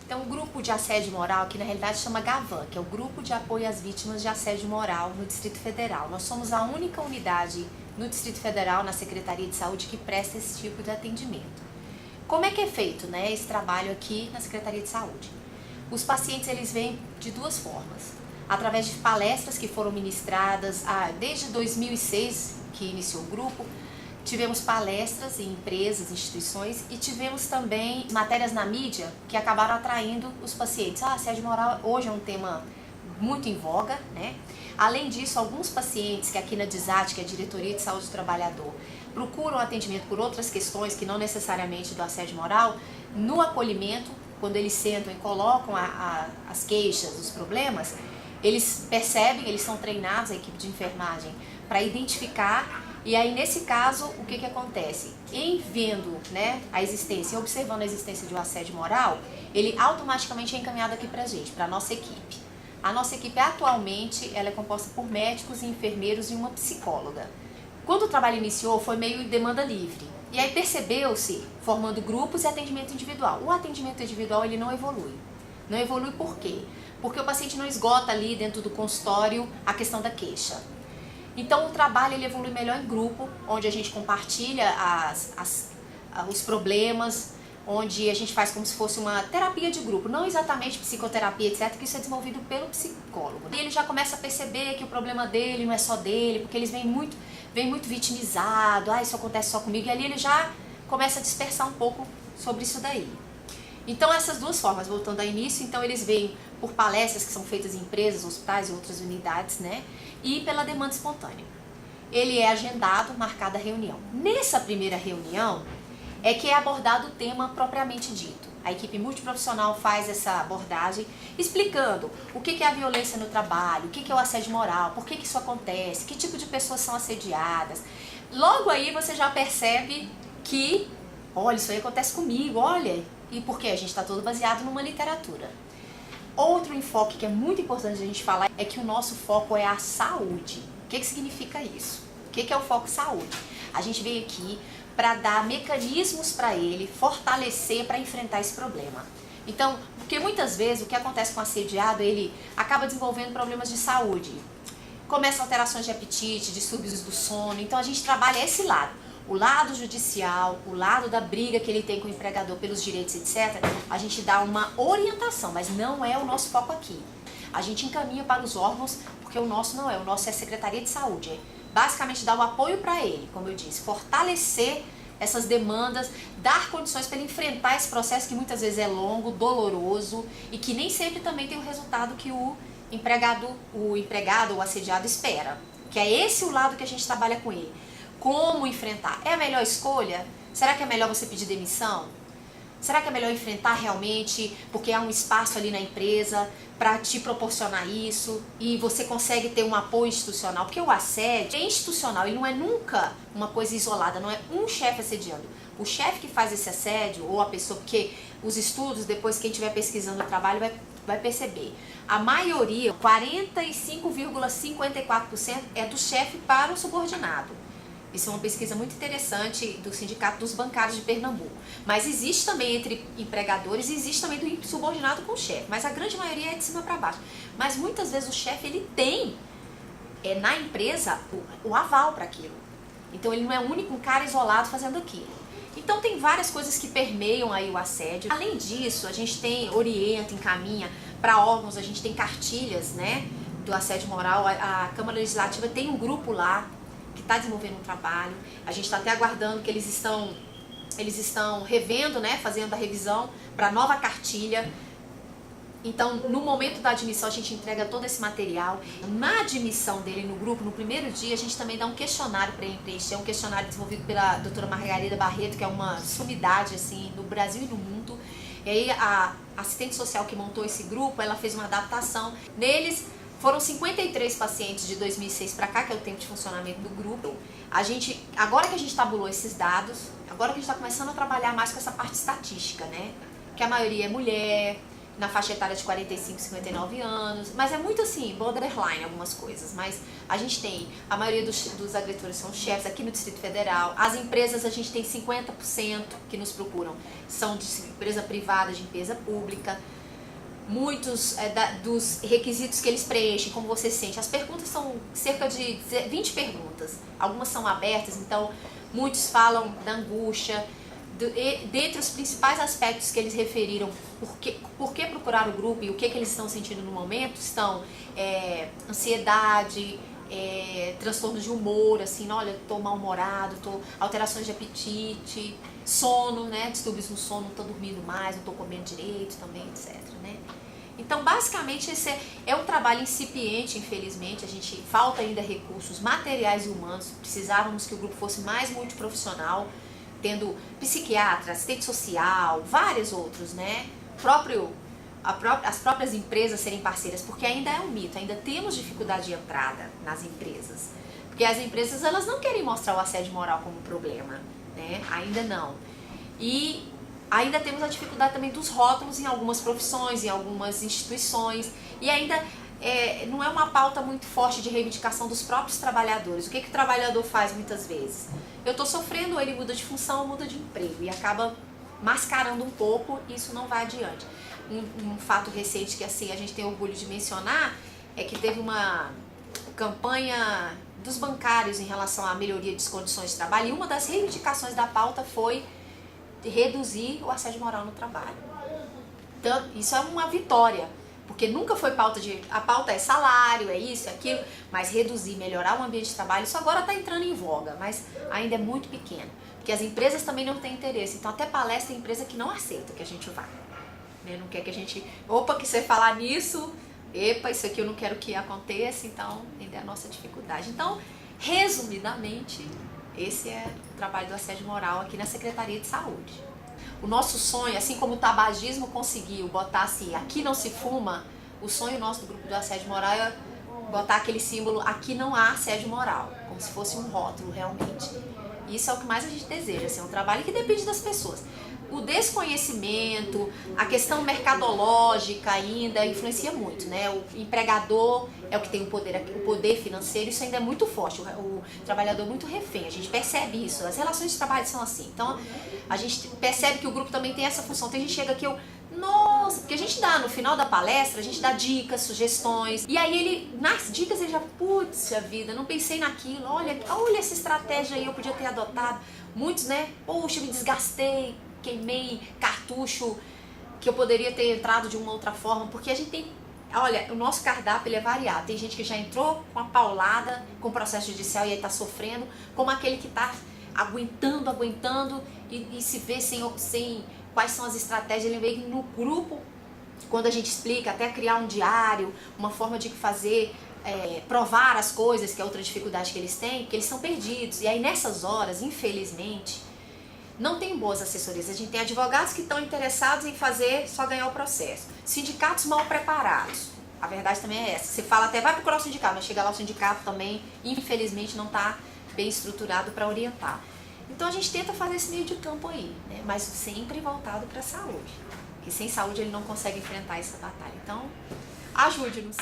Então, o grupo de assédio moral, que na realidade chama GAVAN, que é o Grupo de Apoio às Vítimas de Assédio Moral no Distrito Federal. Nós somos a única unidade no Distrito Federal, na Secretaria de Saúde, que presta esse tipo de atendimento. Como é que é feito, né, esse trabalho aqui na Secretaria de Saúde? Os pacientes, eles vêm de duas formas. Através de palestras que foram ministradas desde 2006, que iniciou o grupo. Tivemos palestras em empresas, instituições e tivemos também matérias na mídia que acabaram atraindo os pacientes. Assédio moral hoje é um tema muito em voga, né? Além disso, alguns pacientes que aqui na DISAT, que é a Diretoria de Saúde do Trabalhador, procuram atendimento por outras questões que não necessariamente do assédio moral, no acolhimento, quando eles sentam e colocam as queixas, os problemas, eles percebem, eles são treinados, a equipe de enfermagem, para identificar. E aí, nesse caso, o que acontece? Em vendo, né, a existência, observando a existência de um assédio moral, ele automaticamente é encaminhado aqui pra gente, pra nossa equipe. A nossa equipe atualmente, ela é composta por médicos e enfermeiros e uma psicóloga. Quando o trabalho iniciou, foi meio demanda livre. E aí percebeu-se, formando grupos e atendimento individual. O atendimento individual, ele não evolui. Não evolui por quê? Porque o paciente não esgota ali dentro do consultório a questão da queixa. Então o trabalho ele evolui melhor em grupo, onde a gente compartilha os problemas, onde a gente faz como se fosse uma terapia de grupo, não exatamente psicoterapia, etc, que isso é desenvolvido pelo psicólogo. E ele já começa a perceber que o problema dele não é só dele, porque eles vêm muito vitimizado, isso acontece só comigo, e ali ele já começa a dispersar um pouco sobre isso daí. Então essas duas formas, voltando ao início, então eles vêm por palestras que são feitas em empresas, hospitais e outras unidades, né? E pela demanda espontânea. Ele é agendado, marcada a reunião. Nessa primeira reunião é que é abordado o tema propriamente dito. A equipe multiprofissional faz essa abordagem explicando o que é a violência no trabalho, o que é o assédio moral, por que isso acontece, que tipo de pessoas são assediadas. Logo aí você já percebe que, olha, isso aí acontece comigo, olha, e por quê? A gente está todo baseado numa literatura. Outro enfoque que é muito importante a gente falar é que o nosso foco é a saúde. O que significa isso? O que é o foco saúde? A gente veio aqui para dar mecanismos para ele, fortalecer para enfrentar esse problema. Então, porque muitas vezes o que acontece com o assediado, ele acaba desenvolvendo problemas de saúde. Começam alterações de apetite, distúrbios do sono, então a gente trabalha esse lado. O lado judicial, o lado da briga que ele tem com o empregador pelos direitos, etc., a gente dá uma orientação, mas não é o nosso foco aqui. A gente encaminha para os órgãos, porque o nosso não é, o nosso é a Secretaria de Saúde. É basicamente dar o apoio para ele, como eu disse, fortalecer essas demandas, dar condições para ele enfrentar esse processo que muitas vezes é longo, doloroso e que nem sempre também tem o resultado que o empregado ou o assediado espera. Que é esse o lado que a gente trabalha com ele. Como enfrentar? É a melhor escolha? Será que é melhor você pedir demissão? Será que é melhor enfrentar realmente porque há um espaço ali na empresa para te proporcionar isso e você consegue ter um apoio institucional? Porque o assédio é institucional, ele não é nunca uma coisa isolada, não é um chefe assediando. O chefe que faz esse assédio ou a pessoa, porque os estudos, depois quem estiver pesquisando o trabalho vai perceber. A maioria, 45,54% é do chefe para o subordinado. Isso é uma pesquisa muito interessante do Sindicato dos Bancários de Pernambuco. Mas existe também entre empregadores e existe também do subordinado com o chefe. Mas a grande maioria é de cima para baixo. Mas muitas vezes o chefe ele tem na empresa o aval para aquilo. Então ele não é o único cara isolado fazendo aquilo. Então tem várias coisas que permeiam aí o assédio. Além disso, a gente orienta, encaminha para órgãos, a gente tem cartilhas, né, do assédio moral. A Câmara Legislativa tem um grupo lá que está desenvolvendo um trabalho, a gente está até aguardando que eles estão revendo, né, fazendo a revisão para a nova cartilha. Então, no momento da admissão, a gente entrega todo esse material. Na admissão dele no grupo, no primeiro dia, a gente também dá um questionário para ele preencher, um questionário desenvolvido pela doutora Margarida Barreto, que é uma sumidade assim, no Brasil e no mundo. E aí, a assistente social que montou esse grupo, ela fez uma adaptação. Neles, foram 53 pacientes de 2006 para cá, que é o tempo de funcionamento do grupo. Agora que a gente tabulou esses dados, agora que a gente está começando a trabalhar mais com essa parte estatística, né? Que a maioria é mulher, na faixa etária de 45, 59 anos, mas é muito assim, borderline algumas coisas, mas a gente tem, a maioria dos agressores são chefes aqui no Distrito Federal, as empresas a gente tem 50% que nos procuram, são de empresa privada, de empresa pública, muitos dos requisitos que eles preenchem, como você sente. As perguntas são cerca de 20 perguntas, algumas são abertas, então muitos falam da angústia. Dentre os principais aspectos que eles referiram, por que procurar o grupo e o que eles estão sentindo no momento, estão ansiedade, transtorno de humor, assim, olha, tô mal-humorado, alterações de apetite, sono, né, distúrbios no sono, não tô dormindo mais, não tô comendo direito também, etc, né. Então, basicamente, esse é um trabalho incipiente, infelizmente, falta ainda recursos materiais e humanos, precisávamos que o grupo fosse mais multiprofissional, tendo psiquiatra, assistente social, vários outros, né, as próprias empresas serem parceiras, porque ainda é um mito, ainda temos dificuldade de entrada nas empresas, porque as empresas elas não querem mostrar o assédio moral como problema, né? Ainda não. E ainda temos a dificuldade também dos rótulos em algumas profissões, em algumas instituições, e ainda não é uma pauta muito forte de reivindicação dos próprios trabalhadores. O que o trabalhador faz muitas vezes? Eu estou sofrendo, ele muda de função, muda de emprego, e acaba mascarando um pouco, e isso não vai adiante. Um fato recente que assim a gente tem orgulho de mencionar é que teve uma campanha dos bancários em relação à melhoria das condições de trabalho, e uma das reivindicações da pauta foi reduzir o assédio moral no trabalho. Então, isso é uma vitória, porque nunca foi a pauta é salário, é isso, é aquilo, mas reduzir, melhorar o ambiente de trabalho, isso agora está entrando em voga, mas ainda é muito pequeno, porque as empresas também não têm interesse, então até palestra tem empresa que não aceita que a gente vá. Não quer que a gente, que você falar nisso, isso aqui eu não quero que aconteça, então ainda é a nossa dificuldade. Então, resumidamente, esse é o trabalho do assédio moral aqui na Secretaria de Saúde. O nosso sonho, assim como o tabagismo conseguiu botar assim, aqui não se fuma, o sonho nosso do grupo do assédio moral é botar aquele símbolo, aqui não há assédio moral, como se fosse um rótulo realmente. Isso é o que mais a gente deseja, assim, é um trabalho que depende das pessoas. O desconhecimento, a questão mercadológica ainda influencia muito, né? O empregador é o que tem o poder financeiro, isso ainda é muito forte, o trabalhador é muito refém, a gente percebe isso, as relações de trabalho são assim. Então, a gente percebe que o grupo também tem essa função. Tem gente que chega aqui, nossa, porque a gente dá, no final da palestra, a gente dá dicas, sugestões, e aí nas dicas ele já, putz, a vida, não pensei naquilo, olha essa estratégia aí, eu podia ter adotado. Muitos, né, poxa, me desgastei, queimei cartucho que eu poderia ter entrado de uma outra forma, porque a gente tem, olha, o nosso cardápio ele é variado, tem gente que já entrou com a paulada, com o processo judicial e aí tá sofrendo, como aquele que tá aguentando e se vê sem quais são as estratégias. Ele veio no grupo, quando a gente explica, até criar um diário, uma forma de fazer, provar as coisas, que é outra dificuldade que eles têm, porque eles são perdidos, e aí nessas horas, infelizmente, não tem boas assessorias. A gente tem advogados que estão interessados em só ganhar o processo. Sindicatos mal preparados. A verdade também é essa. Você fala até, vai procurar o sindicato, mas chega lá o sindicato também, infelizmente, não está bem estruturado para orientar. Então a gente tenta fazer esse meio de campo aí, né? Mas sempre voltado para a saúde. Porque sem saúde ele não consegue enfrentar essa batalha. Então, ajude-nos.